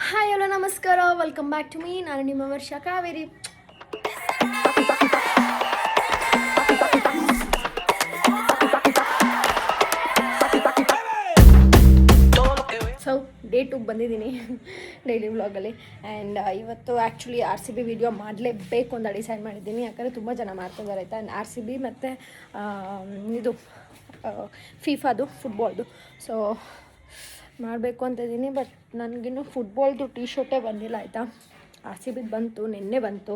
Hi hello ನಮಸ್ಕಾರ, welcome back to me. ನಾನು ನಿಮ್ಮ ವರ್ಷ ಕಾವೇರಿ. ಸೊ ಡೇ 2 ಬಂದಿದ್ದೀನಿ ಡೈಲಿ ವ್ಲಾಗಲ್ಲಿ. ಆ್ಯಂಡ್ ಇವತ್ತು ಆ್ಯಕ್ಚುಲಿ RCB ವಿಡಿಯೋ ಮಾಡಲೇಬೇಕು ಅಂತ ಡಿಸೈಡ್ ಮಾಡಿದ್ದೀನಿ. ಯಾಕಂದರೆ ತುಂಬ ಜನ ಮಾಡ್ತಿದ್ದಾರೆ ಆಯಿತಾ. RCB ಮತ್ತು ಇದು ಫಿಫಾದು ಫುಟ್ಬಾಲ್ದು. ಸೊ ಮಾಡಬೇಕು ಅಂತ ಇದ್ದೀನಿ. ಬಟ್ ನನಗಿನ್ನೂ ಫುಟ್ಬಾಲ್ದು ಟೀ ಶರ್ಟೇ ಬಂದಿಲ್ಲ ಆಯಿತಾ. RCB ಬಂತು, ನಿನ್ನೆ ಬಂತು.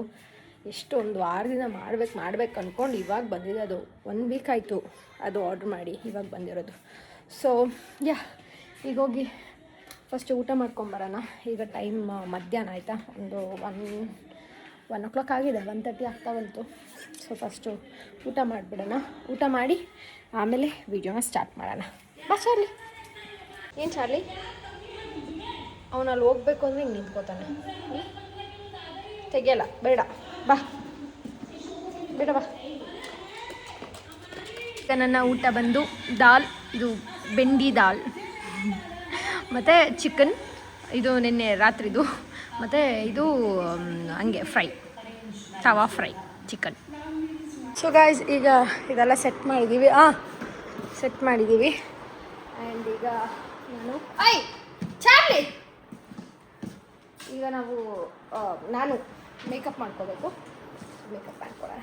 ಎಷ್ಟು ಒಂದು 6 ದಿನ ಮಾಡ್ಬೇಕು ಅಂದ್ಕೊಂಡು ಇವಾಗ ಬಂದಿದೆ. ಅದು 1 ವೀಕ್ ಆಯಿತು ಅದು ಆರ್ಡ್ರ್ ಮಾಡಿ, ಇವಾಗ ಬಂದಿರೋದು. ಸೊ ಈಗ ಹೋಗಿ ಫಸ್ಟ್ ಊಟ ಮಾಡ್ಕೊಂಬರೋಣ. ಈಗ ಟೈಮ್ ಮಧ್ಯಾಹ್ನ ಆಯಿತಾ, ಒಂದು 1 o'clock ಆಗಿದೆ, 1:30 ಆಗ್ತಾ ಬಂತು. ಸೊ ಫಸ್ಟು ಊಟ ಮಾಡಿಬಿಡೋಣ. ಊಟ ಮಾಡಿ ಆಮೇಲೆ ವಿಡಿಯೋನ ಸ್ಟಾರ್ಟ್ ಮಾಡೋಣ. ಬಾ ಚಾರ್ಲಿ. ಏನು ಚಾರ್ಲಿ, ಅವನಲ್ಲಿ ಹೋಗ್ಬೇಕು ಅಂದರೆ ಹಿಂಗೆ ನಿಂತ್ಕೋತಾನೆ. ತೆಗಿಯಲ್ಲ, ಬೇಡ ಬಾ, ಬೇಡ ಬಾ. ಈಗ ನನ್ನ ಊಟ ಬಂದು ದಾಲ್, ಇದು ಬೆಂಡಿ ದಾಲ್ ಮತ್ತು ಚಿಕನ್, ಇದು ನಿನ್ನೆ ರಾತ್ರಿದು, ಮತ್ತು ಇದು ಹಂಗೆ ಫ್ರೈ, ತವಾ ಫ್ರೈ ಚಿಕನ್. ಸೊ ಗಾಯ್ಸ್, ಈಗ ಇದೆಲ್ಲ ಸೆಟ್ ಮಾಡಿದ್ದೀವಿ. ಸೆಟ್ ಮಾಡಿದ್ದೀವಿ. ಆ್ಯಂಡ್ ಈಗ ನಾನು ಮೇಕಪ್ ಮಾಡ್ಕೋಬೇಕು. ಮೇಕಪ್ ಮಾಡ್ಕೊಳ್ಳೋಣ.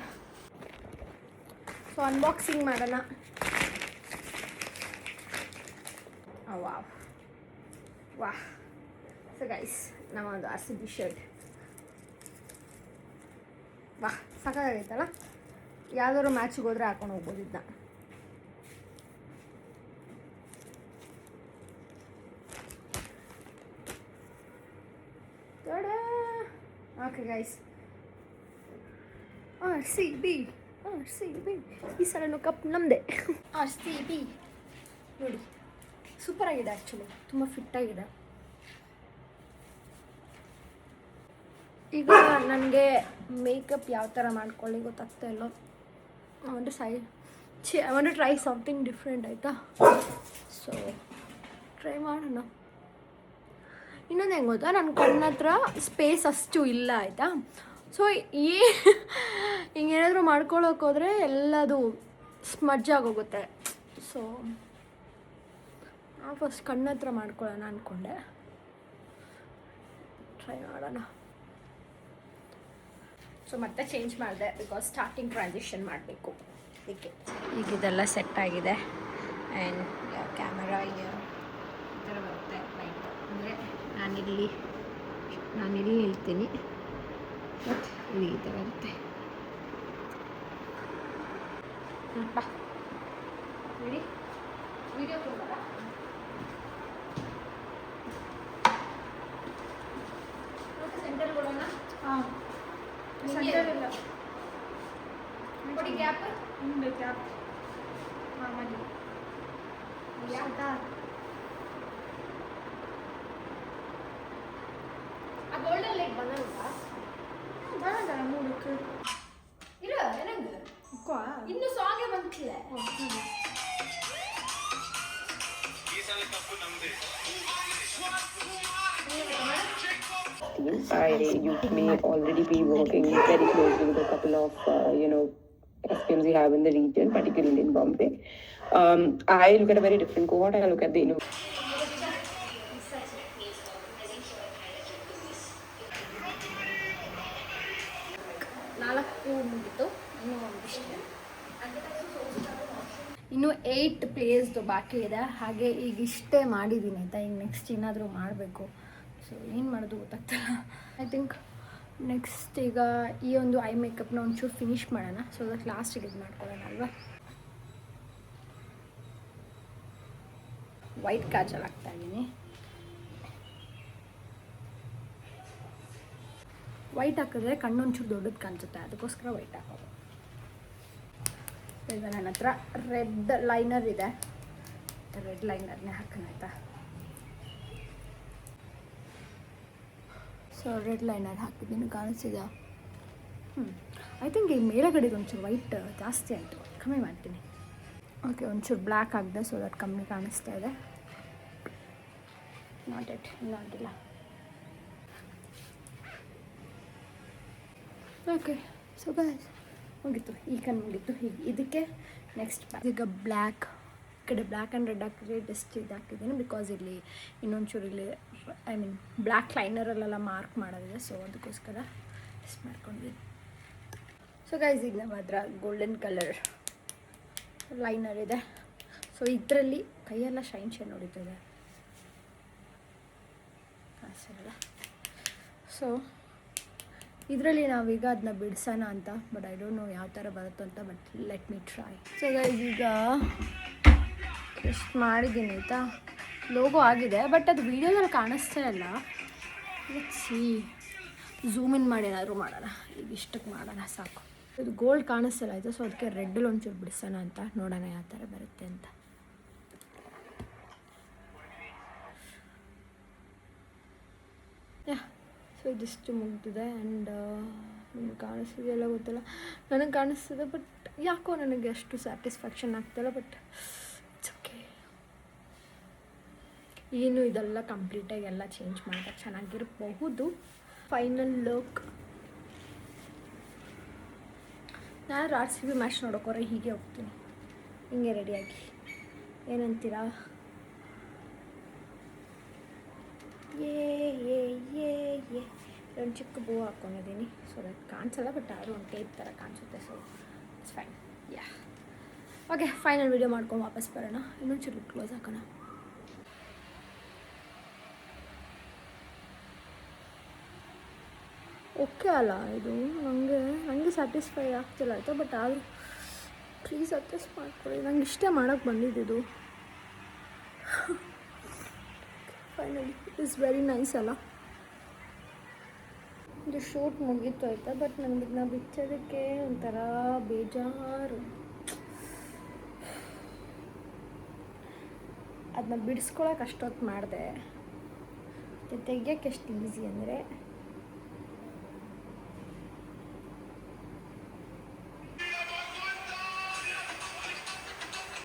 ಸೊ ಅನ್ಬಾಕ್ಸಿಂಗ್ ಮಾಡೋಣ. ವಾಹ್. ಸೊ ಗೈಸ್, ನಮ್ಮೊಂದು RCB ಶರ್ಟ್. ವಾಹ್, ಸಾಕಾಗೈತಲ್ಲ. ಯಾವ್ದಾದ್ರು ಮ್ಯಾಚಿಗೆ ಹೋದರೆ ಹಾಕೊಂಡು ಹೋಗ್ಬೋದು ಇದನ್ನ. ಓಕೆ ಗೈಸ್, RCB ಈ ಸಲನೂ ಕಪ್ ನಮ್ಮದೇ. RCB ನೋಡಿ, ಸೂಪರಾಗಿದೆ. ಆ್ಯಕ್ಚುಲಿ ತುಂಬ ಫಿಟ್ಟಾಗಿದೆ. ಈಗ ನನಗೆ ಮೇಕಪ್ ಯಾವ ಥರ ಮಾಡ್ಕೊಳ್ಳಿ ಗೊತ್ತಾಗ್ತಾ ಇಲ್ಲ. I want to try something different ಆಯಿತಾ. ಸೊ ಟ್ರೈ ಮಾಡೋಣ. ಇನ್ನೊಂದು ಹೆಂಗೆ ಗೊತ್ತಾ, ನನ್ನ ಕಣ್ಣ ಹತ್ರ ಸ್ಪೇಸ್ ಅಷ್ಟು ಇಲ್ಲ ಆಯಿತಾ. ಸೊ ಹಿಂಗೇನಾದರೂ ಮಾಡ್ಕೊಳ್ಳೋಕೆ ಹೋದರೆ ಎಲ್ಲದು ಸ್ಮಜ್ ಆಗೋಗುತ್ತೆ. ಸೊ ನಾವು ಫಸ್ಟ್ ಕಣ್ಣ ಹತ್ರ ಮಾಡ್ಕೊಳ್ಳೋಣ ಅಂದ್ಕೊಂಡೆ. ಟ್ರೈ ಮಾಡೋಣ. ಸೊ ಮತ್ತೆ ಚೇಂಜ್ ಮಾಡಿದೆ, ಬಿಕಾಸ್ ಸ್ಟಾರ್ಟಿಂಗ್ ಟ್ರಾನ್ಸಿಷನ್ ಮಾಡಬೇಕು ಅದಕ್ಕೆ. ಈಗ ಇದೆಲ್ಲ ಸೆಟ್ ಆಗಿದೆ. ಆ್ಯಂಡ್ ಕ್ಯಾಮರಾ ಈ ಥರ ಬರುತ್ತೆ ಲೈಟ್. ಅಂದರೆ ನಾನಿಲ್ಲಿ ನಿಲ್ತೀನಿ, ಮತ್ತು ಇಲ್ಲಿ ಈ ಥರ ಇರುತ್ತೆ. ಬಾ ಬಿಡಿ, ವಿಡಿಯೋ ಕೊಡೋಣ. ಸೆಂಟರ್ ಕೊಡೋಣ. ಸೆಂಟರ್ ಇಲ್ಲ, ಕೊಡಿ ಗ್ಯಾಪ್. ಗ್ಯಾಪ್ ಮಾಮೂಲಿ ಆ ಗೋಲ್ಡನ್ ಲೈಟ್ ಬಂದಲ್ವಾ? ಬರೋದಲ್ಲ ಮೂಡಕ್ಕೆ ಇರೋ ಏನಂಗೆ ಇನ್ನು ಸಾಂಗೇ ಬಂತಿಲ್ಲ. You may already be working very closely with a couple of, SPMs we have in the region, particularly in Bombay. I look at a very different cohort. I look at the ಇನ್ನು 8 ಪ್ಲೇಸ್ದು ಬಾಕಿ ಇದೆ. ಹಾಗೆ ಈಗ ಇಷ್ಟೇ ಮಾಡಿದ್ದೀನಿ ಆಯಿತಾ. ಈಗ next ಏನಾದರೂ ಮಾಡಬೇಕು. ಸೊ ಏನು ಮಾಡೋದು ಗೊತ್ತಾಗ್ತಿಲ್ಲ. ಐ ಥಿಂಕ್ ನೆಕ್ಸ್ಟ್ ಈಗ ಈ ಒಂದು ಐ ಮೇಕಪ್ನ ಒಂಚೂರು ಫಿನಿಷ್ ಮಾಡೋಣ. ಸೊ ಅದಕ್ಕೆ ಲಾಸ್ಟಿಗೆ ಇದು ಮಾಡ್ಕೊಳ್ಳೋಣ ಅಲ್ವಾ. ವೈಟ್ ಕಾಜಲ್ ಹಾಕ್ತಾಯಿದ್ದೀನಿ. ವೈಟ್ ಹಾಕಿದ್ರೆ ಕಣ್ಣು ಒಂಚೂರು ದೊಡ್ಡದು ಕಾಣಿಸುತ್ತೆ, ಅದಕ್ಕೋಸ್ಕರ ವೈಟ್ ಹಾಕೋದು. ಈಗ ನನ್ನ ಹತ್ರ ರೆಡ್ ಲೈನರ್ ಇದೆ, ರೆಡ್ ಲೈನರ್ನೇ ಹಾಕೋಣ ಆಯಿತಾ. ಸೊ ರೆಡ್ ಲೈನರ್ ಹಾಕಿದ್ದೀನಿ, ಕಾಣಿಸ್ತಿದೆಯಾ? ಐ ಥಿಂಕ್ ಈ ಮೇಲೆಗಡೆಗೆ ಒಂಚೂರು ವೈಟ್ ಜಾಸ್ತಿ ಆಯಿತು, ಕಮ್ಮಿ ಮಾಡ್ತೀನಿ. ಓಕೆ, ಒಂಚೂರು ಬ್ಲ್ಯಾಕ್ ಆಗಿದೆ, ಸೊ ದಟ್ ಕಮ್ಮಿ ಕಾಣಿಸ್ತಾ ಇದೆ. ನಾಟ್ ಇಟ್, ಇನ್ನೂ ಆಗಿಲ್ಲ. ಓಕೆ ಸೊ ಗೈಸ್ ಮುಗೀತು ಈ ಕಣ್ಣು ಮುಗೀತು. ಹೀಗೆ ಇದಕ್ಕೆ ನೆಕ್ಸ್ಟ್ ಈಗ ಬ್ಲ್ಯಾಕ್ ಈ ಕಡೆ ಬ್ಲ್ಯಾಕ್ ಆ್ಯಂಡ್ ರೆಡ್ ಹಾಕಿದ್ರೆ ಜಸ್ಟ್ ಇದು ಹಾಕಿದ್ದೀನಿ ಬಿಕಾಸ್ ಇಲ್ಲಿ ಇನ್ನೊಂಚೂರು ಇಲ್ಲಿ ಐ ಮೀನ್ ಬ್ಲ್ಯಾಕ್ ಲೈನರಲ್ಲೆಲ್ಲ ಮಾರ್ಕ್ ಮಾಡೋದಿದೆ, ಸೊ ಅದಕ್ಕೋಸ್ಕರ ಜಸ್ಟ್ ಮಾಡ್ಕೊಂಡಿದ್ದೀನಿ. ಸೊ ಗೈಸ್ ಈಗ ನಮ್ಮ ಹತ್ರ ಗೋಲ್ಡನ್ ಕಲರ್ ಲೈನರ್ ಇದೆ. ಸೊ ಇದರಲ್ಲಿ ಕೈಯೆಲ್ಲ ಶೈನ್ ಹೊಡಿತಿದೆ ಸರಲ್ಲ. ಸೊ ಇದರಲ್ಲಿ ನಾವೀಗ ಅದನ್ನ ಬಿಡಿಸೋಣ ಅಂತ, ಬಟ್ ಐ ಡೋಂಟ್ ನೋ ಯಾವ ಥರ ಬರುತ್ತೋ ಅಂತ, but let me try. So guys ಈಗ ಎಷ್ಟು ಮಾಡಿದ್ದೀನಿ ಆಯಿತಾ, ಲೋಗೋ ಆಗಿದೆ ಬಟ್ ಅದು ವೀಡಿಯೋದಲ್ಲಿ ಕಾಣಿಸ್ತಾ ಇಲ್ಲ. ಸಿ ಝೂಮ್ ಇನ್ ಮಾಡಿ ಏನಾದರೂ ಮಾಡೋಣ. ಈಗ ಇಷ್ಟಕ್ಕೆ ಮಾಡೋಣ ಸಾಕು. ಇದು ಗೋಲ್ಡ್ ಕಾಣಿಸ್ತಿಲ್ಲ ಆಯಿತಾ, ಸೊ ಅದಕ್ಕೆ ರೆಡ್ಡಲ್ಲಿ ಒಂಚೂರು ಬಿಡಿಸೋಣ ಅಂತ, ನೋಡೋಣ ಯಾವ ಥರ ಬರುತ್ತೆ ಅಂತ. ಯಾ ಸೊ ಇದಿಷ್ಟು ಮುಗ್ದಿದೆ. ಆ್ಯಂಡ್ ನಿಮ್ಗೆ ಕಾಣಿಸ್ತಿದೆಯಲ್ಲ ಗೊತ್ತಿಲ್ಲ, ನನಗೆ ಕಾಣಿಸ್ತಿದೆ ಬಟ್ ಯಾಕೋ ನನಗೆ ಅಷ್ಟು ಸ್ಯಾಟಿಸ್ಫ್ಯಾಕ್ಷನ್ ಆಗ್ತಿಲ್ಲ. But it's okay. ಏನು ಇದೆಲ್ಲ ಕಂಪ್ಲೀಟಾಗಿ ಎಲ್ಲ ಚೇಂಜ್ ಮಾಡಿದಾಗ ಚೆನ್ನಾಗಿರಬಹುದು. Final look. ನಾನು RCB ಮ್ಯಾಚ್ ನೋಡೋಕೋರೆ ಹೀಗೆ ಹೋಗ್ತೀನಿ, ಹಿಂಗೆ ರೆಡಿಯಾಗಿ. ಏನಂತೀರಾ? ಒಂದು ಚಿಕ್ಕ ಬೂ ಹಾಕ್ಕೊಂಡಿದ್ದೀನಿ, ಸೊ ದಟ್ ಕಾಣಿಸಲ್ಲ ಬಟ್ ಅದು ಒಂದು ಟೇಪ್ ಥರ ಕಾಣಿಸುತ್ತೆ. So it's fine. Yeah okay, final video ಮಾಡ್ಕೊಂಡು ವಾಪಸ್ ಬರೋಣ. ಇನ್ನೊಂಚೂರು ಕ್ಲೋಸ್ ಹಾಕೋಣ. ಓಕೆ ಅಲ್ಲ ಇದು? ನನಗೆ ಸ್ಯಾಟಿಸ್ಫೈ ಆಗ್ತಿಲ್ಲ ಆಯಿತಾ, ಬಟ್ ಆದರೂ ಪ್ಲೀಸ್ ಅಡ್ಜಸ್ಟ್ ಮಾಡ್ಕೊಳ್ಳಿ. ನಂಗೆ ಇಷ್ಟ ಮಾಡೋಕ್ಕೆ ಬಂದಿದ್ದು. Finally it is very nice ಅಲ್ಲ. ಇದು ಶೂಟ್ ಮುಗೀತು ಆಯಿತಾ, ಬಟ್ ನನಗೆ ಇದನ್ನ ಬಿಚ್ಚೋದಕ್ಕೆ ಒಂಥರ ಬೇಜಾರು. ಅದನ್ನ ಬಿಡಿಸ್ಕೊಳಕ್ಕೆ ಅಷ್ಟೊತ್ತು ಮಾಡಿದೆ, ತೆಗಿಯೋಕ್ಕೆ ಎಷ್ಟು ಈಸಿ ಅಂದರೆ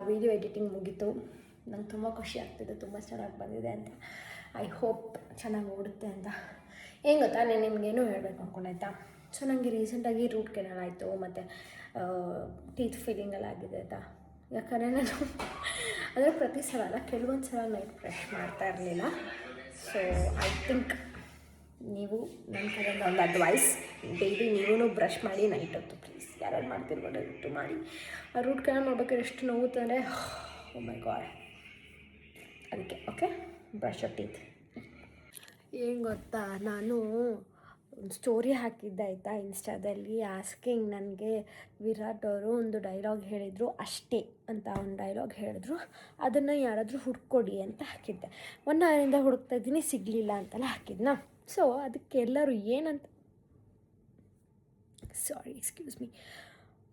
ವಿಡಿಯೋ ಎಡಿಟಿಂಗ್ ಮುಗೀತು. ನಂಗೆ ತುಂಬ ಖುಷಿ ಆಗ್ತಿದೆ, ತುಂಬ ಚೆನ್ನಾಗಿ ಬಂದಿದೆ ಅಂತ. ಐ ಹೋಪ್ ಚೆನ್ನಾಗಿ ಓಡುತ್ತೆ ಅಂತ. ಏನು ಗೊತ್ತಾ, ನಾನು ನಿಮಗೇನು ಹೇಳಬೇಕು ಅಂದ್ಕೊಂಡಾಯ್ತಾ. ಸೊ ನನಗೆ ರೀಸೆಂಟಾಗಿ ರೂಟ್ ಕೆನಾಲ್ ಆಯಿತು ಮತ್ತು ಟೀತ್ ಫೀಲಿಂಗೆಲ್ಲ ಆಗಿದೆ ಆಯಿತಾ. ಯಾಕಂದರೆ ನಾನು ಅಂದರೆ ಪ್ರತಿ ಸಲ ಅಲ್ಲ, ಕೆಲವೊಂದು ಸಲ ನೈಟ್ ಬ್ರಷ್ ಮಾಡ್ತಾ ಇರಲಿಲ್ಲ. ಸೊ ಐ ಥಿಂಕ್ ನೀವು ನನ್ನ ಕಡೆಯಿಂದ ಒಂದು ಅಡ್ವೈಸ್, ಡೈಲಿ ನೀವೂ ಬ್ರಷ್ ಮಾಡಿ ನೈಟ್ ಹೊತ್ತು ಪ್ಲೀಸ್. ಯಾರ್ಯಾರು ಮಾಡ್ತಿರ್ಬೋದು ಮಾಡಿ. ಆ ರೂಟ್ ಕೆನಾಲ್ ಮಾಡ್ಬೇಕಾದ್ರೆ ಎಷ್ಟು ನೋವುತ್ತಂದರೆ ಓ ಮೈ ಗಾಡ್. ಅದಕ್ಕೆ ಓಕೆ, ಬ್ರಷ್ ಯೋರ್ ಟೀತ್. ಏನು ಗೊತ್ತಾ, ನಾನು ಒಂದು ಸ್ಟೋರಿ ಹಾಕಿದ್ದೆ ಆಯಿತಾ ಇನ್ಸ್ಟಾದಲ್ಲಿ, ಆಸ್ಕಿಂಗ್. ನನಗೆ ವಿರಾಟ್ ಅವರು ಒಂದು ಡೈಲಾಗ್ ಹೇಳಿದರು, ಅಷ್ಟೇ ಅಂತ ಒಂದು ಡೈಲಾಗ್ ಹೇಳಿದ್ರು. ಅದನ್ನು ಯಾರಾದರೂ ಹುಡ್ಕೊಡಿ ಅಂತ ಹಾಕಿದ್ದೆ. 1 ಅವರಿಂದ ಹುಡುಕ್ತಾ ಇದ್ದೀನಿ, ಸಿಗಲಿಲ್ಲ ಅಂತೆಲ್ಲ ಹಾಕಿದ್ನಾ. ಸೊ ಅದಕ್ಕೆ ಎಲ್ಲರೂ ಏನಂತ ಸಾರಿ ಎಕ್ಸ್ಕ್ಯೂಸ್ ಮೀ.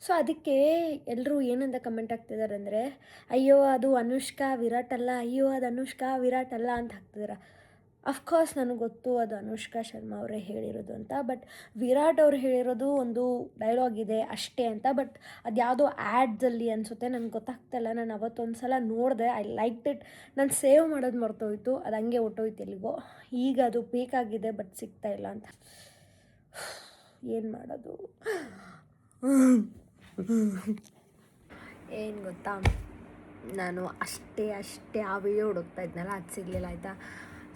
ಸೊ ಅದಕ್ಕೆ ಎಲ್ಲರೂ ಏನಂತ ಕಮೆಂಟ್ ಆಗ್ತಿದ್ದಾರೆ ಅಂದರೆ, ಅಯ್ಯೋ ಅದು ಅನುಷ್ಕಾ ವಿರಾಟ್ ಅಲ್ಲ, ಅಯ್ಯೋ ಅದು ಅನುಷ್ಕಾ ವಿರಾಟ್ ಅಲ್ಲ ಅಂತ ಹಾಕ್ತಿದ್ದಾರೆ. ಅಫ್ಕೋರ್ಸ್ ನನಗೆ ಗೊತ್ತು ಅದು ಅನುಷ್ಕಾ ಶರ್ಮಾ ಅವರೇ ಹೇಳಿರೋದು ಅಂತ, ಬಟ್ ವಿರಾಟ್ ಅವ್ರು ಹೇಳಿರೋದು ಒಂದು ಡೈಲಾಗ್ ಇದೆ ಅಷ್ಟೇ ಅಂತ. ಬಟ್ ಅದು ಯಾವುದೋ ಆ್ಯಡ್ಸಲ್ಲಿ ಅನಿಸುತ್ತೆ, ನನಗೆ ಗೊತ್ತಾಗ್ತಾಯಿಲ್ಲ. ನಾನು ಅವತ್ತೊಂದು ಸಲ ನೋಡಿದೆ, ಐ ಲೈಕ್ ಇಟ್. ನಾನು ಸೇವ್ ಮಾಡೋದು ಮರ್ತೋಯ್ತು, ಅದು ಹಂಗೆ ಹೊಟ್ಟೋಯ್ತು ಎಲ್ಲಿಗೋ. ಈಗ ಅದು ಬೇಕಾಗಿದೆ ಬಟ್ ಸಿಗ್ತಾಯಿಲ್ಲ ಅಂತ. ಏನು ಮಾಡೋದು? ಏನು ಗೊತ್ತಾ, ನಾನು ಅಷ್ಟೇ ಆ ವಿಡಿಯೋ ಹುಡುಕ್ತಾ ಇದ್ನಲ್ಲ, ಅದು ಸಿಗಲಿಲ್ಲ ಆಯಿತಾ.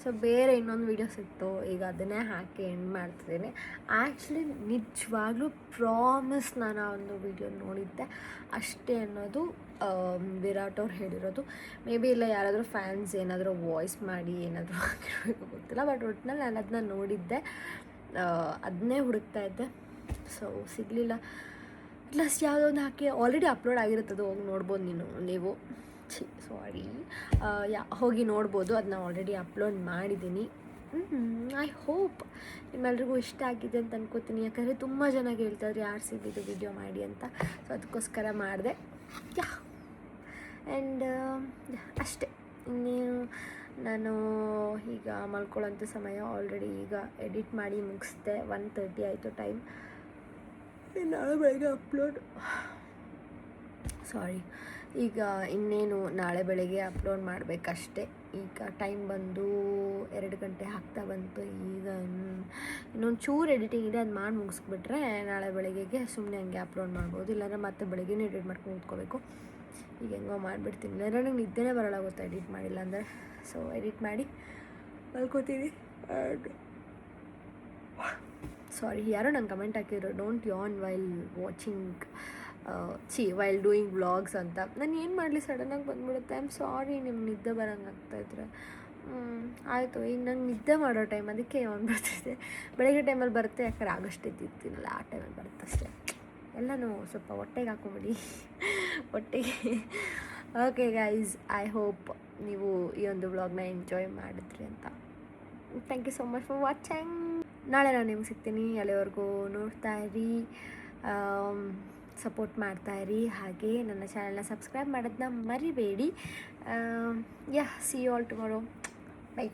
ಸೊ ಬೇರೆ ಇನ್ನೊಂದು ವೀಡಿಯೋ ಸಿಕ್ತು, ಈಗ ಅದನ್ನೇ ಹಾಕಿ ಎಂಡ್ ಮಾಡ್ತಿದ್ದೀನಿ. ಆ್ಯಕ್ಚುಲಿ ನಿಜವಾಗ್ಲೂ ಪ್ರಾಮಿಸ್ ನಾನು ಆ ಒಂದು ವೀಡಿಯೋ ನೋಡಿದ್ದೆ ಅಷ್ಟೇ ಅನ್ನೋದು ವಿರಾಟ್ ಅವ್ರು ಹೇಳಿರೋದು. ಮೇ ಬಿ ಇಲ್ಲ ಯಾರಾದರೂ ಫ್ಯಾನ್ಸ್ ಏನಾದರೂ ವಾಯ್ಸ್ ಮಾಡಿ ಏನಾದರೂ ಹಾಕಿರಬೇಕು ಗೊತ್ತಿಲ್ಲ, ಬಟ್ ಒಟ್ಟಿನಲ್ಲಿ ನಾನು ಅದನ್ನ ನೋಡಿದ್ದೆ, ಅದನ್ನೇ ಹುಡುಕ್ತಾ ಇದ್ದೆ. ಸೊ ಸಿಗಲಿಲ್ಲ. ಪ್ಲಸ್ ಯಾವುದೋ ಒಂದು ಹಾಕಿ ಆಲ್ರೆಡಿ ಅಪ್ಲೋಡ್ ಆಗಿರುತ್ತದು, ಹೋಗಿ ನೋಡ್ಬೋದು ನೀವು. ಸಾರಿ ಹೋಗಿ ನೋಡ್ಬೋದು, ಅದನ್ನ ಆಲ್ರೆಡಿ ಅಪ್ಲೋಡ್ ಮಾಡಿದ್ದೀನಿ. ಐ ಹೋಪ್ ನಿಮ್ಮೆಲ್ರಿಗೂ ಇಷ್ಟ ಆಗಿದೆ ಅಂತ ಅನ್ಕೋತೀನಿ. ಯಾಕಂದರೆ ತುಂಬ ಜನ ಹೇಳ್ತಾಯಿದ್ರು RCB ವಿಡಿಯೋ ಮಾಡಿ ಅಂತ, ಸೊ ಅದಕ್ಕೋಸ್ಕರ ಮಾಡಿದೆ. ಯಾ ಆ್ಯಂಡ್ ಅಷ್ಟೇ. ಇನ್ನೇನು ನಾನು ಈಗ ಮಲ್ಕೊಳ್ಳೋಂಥ ಸಮಯ ಆಲ್ರೆಡಿ ಈಗ ಎಡಿಟ್ ಮಾಡಿ ಮುಗಿಸ್ದೆ. 1:30 ಆಯಿತು ಟೈಮ್. ನಾಳೆ ಬೆಳಗ್ಗೆ ಅಪ್ಲೋಡ್ ಸಾರಿ ಈಗ ಇನ್ನೇನು ನಾಳೆ ಬೆಳಗ್ಗೆ ಅಪ್ಲೋಡ್ ಮಾಡಬೇಕಷ್ಟೇ. ಈಗ ಟೈಮ್ ಬಂದು 2 ಗಂಟೆ ಆಗ್ತಾ ಬಂತು. ಈಗ ಇನ್ನೊಂದು ಚೂರು ಎಡಿಟಿಂಗ್ ಇದೆ, ಅದು ಮಾಡಿ ಮುಗಿಸ್ಬಿಟ್ರೆ ನಾಳೆ ಬೆಳಗ್ಗೆಗೆ ಸುಮ್ಮನೆ ಹಂಗೆ ಅಪ್ಲೋಡ್ ಮಾಡ್ಬೋದು. ಇಲ್ಲಾಂದರೆ ಮತ್ತೆ ಬೆಳಗ್ಗೆನೇ ಎಡಿಟ್ ಮಾಡ್ಕೊಂಡು ಕೂತ್ಕೋಬೇಕು. ಈಗ ಹೆಂಗೋ ಮಾಡಿಬಿಡ್ತೀನಿ, ಇಲ್ಲಾಂದರೆ ನಂಗೆ ನಿದ್ದೆನೇ ಬರೋಲ್ಲ ಗೊತ್ತಾ ಎಡಿಟ್ ಮಾಡಿಲ್ಲ ಅಂದರೆ. ಸೊ ಎಡಿಟ್ ಮಾಡಿ ಮಲ್ಕೋತೀನಿ. ಸಾರಿ, ಯಾರೋ ನಂಗೆ ಕಮೆಂಟ್ ಹಾಕಿದ್ರು, ಡೋಂಟ್ ಯಾನ್ while watching while doing vlogs ಅಂತ. ನಾನು ಏನು ಮಾಡಲಿ, ಸಡನ್ನಾಗಿ ಬಂದುಬಿಡುತ್ತೆ. ಐ ಆಮ್ ಸಾರಿ ನಿಮ್ಗೆ ನಿದ್ದೆ ಬರೋಂಗೆ ಆಗ್ತಾಯಿದ್ರೆ. ಆಯಿತು, ಈಗ ನಂಗೆ ನಿದ್ದೆ ಮಾಡೋ ಟೈಮ್, ಅದಕ್ಕೆ ಯಾವನ್ ಬರ್ತಿದೆ. ಬೆಳಗ್ಗೆ ಟೈಮಲ್ಲಿ ಬರುತ್ತೆ, ಯಾಕಂದ್ರೆ ಆಗಸ್ಟ್ ಇದ್ದಿತ್ತಿಲ್ಲ, ಆ ಟೈಮಲ್ಲಿ ಬರುತ್ತೆ ಅಷ್ಟೇ. ಎಲ್ಲನೂ ಸ್ವಲ್ಪ ಹೊಟ್ಟೆಗೆ ಹಾಕೊಂಬಿಡಿ ಹೊಟ್ಟೆಗೆ. ಓಕೆ ಗೈಸ್, ಐ ಹೋಪ್ ನೀವು ಈ ಒಂದು ವ್ಲಾಗ್ನ ಎಂಜಾಯ್ ಮಾಡಿದ್ರಿ ಅಂತ. Thank you so much for watching. ನಾಳೆ ನಾನು ನಿಮ್ಗೆ ಸಿಗ್ತೀನಿ. ಅಲ್ಲಿವರೆಗೂ ನೋಡ್ತಾ ಇರಿ, ಸಪೋರ್ಟ್ ಮಾಡ್ತಾಯಿರಿ. ಹಾಗೆ ನನ್ನ ಚಾನಲ್ನ ಸಬ್ಸ್ಕ್ರೈಬ್ ಮಾಡೋದನ್ನ ಮರಿಬೇಡಿ. See you all tomorrow. By.